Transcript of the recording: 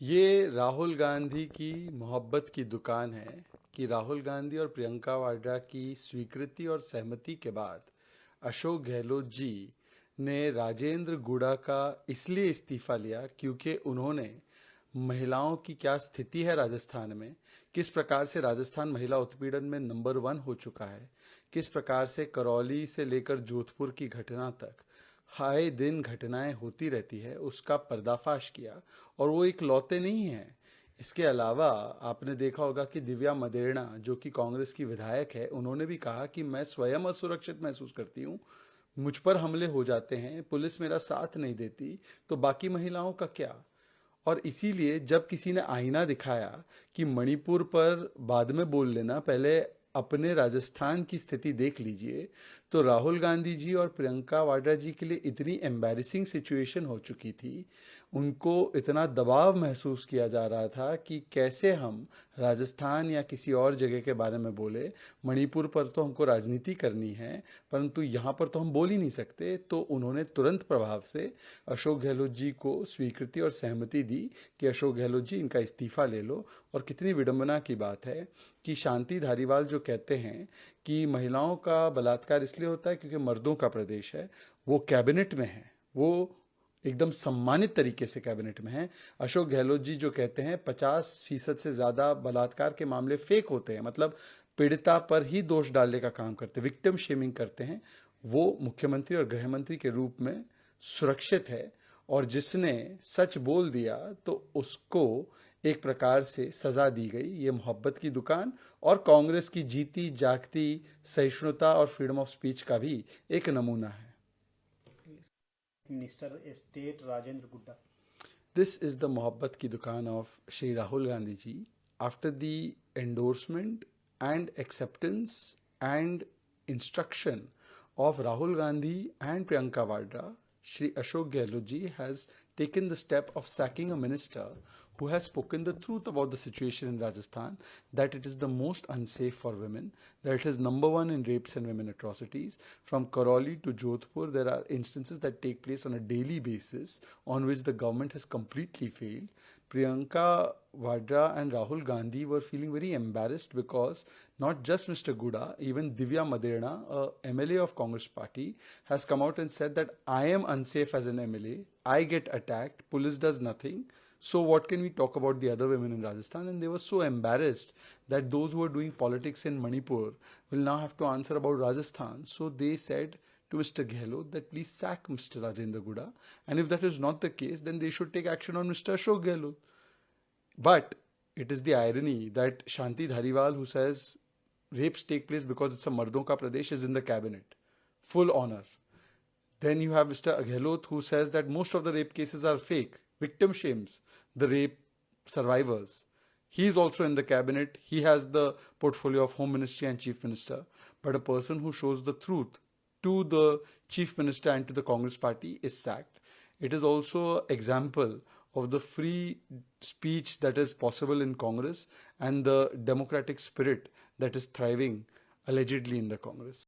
ये राहुल गांधी की मोहब्बत की दुकान है कि राहुल गांधी और प्रियंका वाड्रा की स्वीकृति और सहमति के बाद अशोक गहलोत जी ने राजेंद्र गुड़ा का इसलिए इस्तीफा लिया क्योंकि उन्होंने महिलाओं की क्या स्थिति है राजस्थान में, किस प्रकार से राजस्थान महिला उत्पीड़न में नंबर 1 हो चुका है, किस प्रकार से करौली से लेकर जोधपुर की घटना तक आए दिन घटनाएं होती रहती है, उसका पर्दाफाश किया। और वो एक लौते नहीं हैं। इसके अलावा आपने देखा होगा कि दिव्या मदेरणा जो कि कांग्रेस की विधायक है, उन्होंने भी कहा कि मैं स्वयं असुरक्षित महसूस करती हूँ, मुझ पर हमले हो जाते हैं, पुलिस मेरा साथ नहीं देती, तो बाकी महिलाओं का क्या। और इसीलिए जब किसी ने आईना दिखाया कि मणिपुर पर बाद में बोल लेना, पहले अपने राजस्थान की स्थिति देख लीजिए, तो राहुल गांधी जी और प्रियंका वाड्रा जी के लिए इतनी एम्बैरेसिंग सिचुएशन हो चुकी थी, उनको इतना दबाव महसूस किया जा रहा था कि कैसे हम राजस्थान या किसी और जगह के बारे में बोले। मणिपुर पर तो हमको राजनीति करनी है, परंतु यहाँ पर तो हम बोल ही नहीं सकते। तो उन्होंने तुरंत प्रभाव से अशोक गहलोत जी को स्वीकृति और सहमति दी कि अशोक गहलोत जी इनका इस्तीफा ले लो। और कितनी विडंबना की बात है कि शांति धारीवाल जो कहते हैं कि महिलाओं का बलात्कार इसलिए होता है क्योंकि मर्दों का प्रदेश है, वो कैबिनेट में है, वो एकदम सम्मानित तरीके से कैबिनेट में है। अशोक गहलोत जी जो कहते हैं 50% से ज्यादा बलात्कार के मामले फेक होते हैं, मतलब पीड़िता पर ही दोष डालने का काम करते हैं, विक्टिम शेमिंग करते हैं, वो मुख्यमंत्री और गृह मंत्री के रूप में सुरक्षित है। और जिसने सच बोल दिया तो उसको एक प्रकार से सजा दी गई। ये मोहब्बत की दुकान और कांग्रेस की जीती जागती सहिष्णुता और फ्रीडम ऑफ स्पीच का भी एक नमूना है। मिनिस्टर स्टेट राजेंद्र गुड्डा. This is the Mohabbat Ki Dukaan of Shri Rahul Gandhi ji. After the endorsement and acceptance and instruction of Rahul Gandhi and Priyanka Vadra, Shri Ashok Gehlot ji has taken the step of sacking a minister who has spoken the truth about the situation in Rajasthan, that it is the most unsafe for women, that it is number 1 in rapes and women atrocities. From Karoli to Jodhpur, there are instances that take place on a daily basis on which the government has completely failed. Priyanka Vadra and Rahul Gandhi were feeling very embarrassed because not just Mr. Guda, even Divya Maderna, a MLA of Congress party, has come out and said that I am unsafe as an MLA, I get attacked, police does nothing. So what can we talk about the other women in Rajasthan? And they were so embarrassed that those who are doing politics in Manipur will now have to answer about Rajasthan. So they said to Mr. Gehlot that please sack Mr. Rajendra Guda. And if that is not the case, then they should take action on Mr. Ashok Gehlot. But it is the irony that Shanti Dhariwal, who says rapes take place because it's a Mardon ka Pradesh, is in the cabinet. Full honor. Then you have Mr. Gehlot, who says that most of the rape cases are fake, victim shames the rape survivors. He is also in the cabinet. He has the portfolio of Home Ministry and Chief Minister. But a person who shows the truth to the Chief Minister and to the Congress party is sacked. It is also an example of the free speech that is possible in Congress and the democratic spirit that is thriving allegedly in the Congress.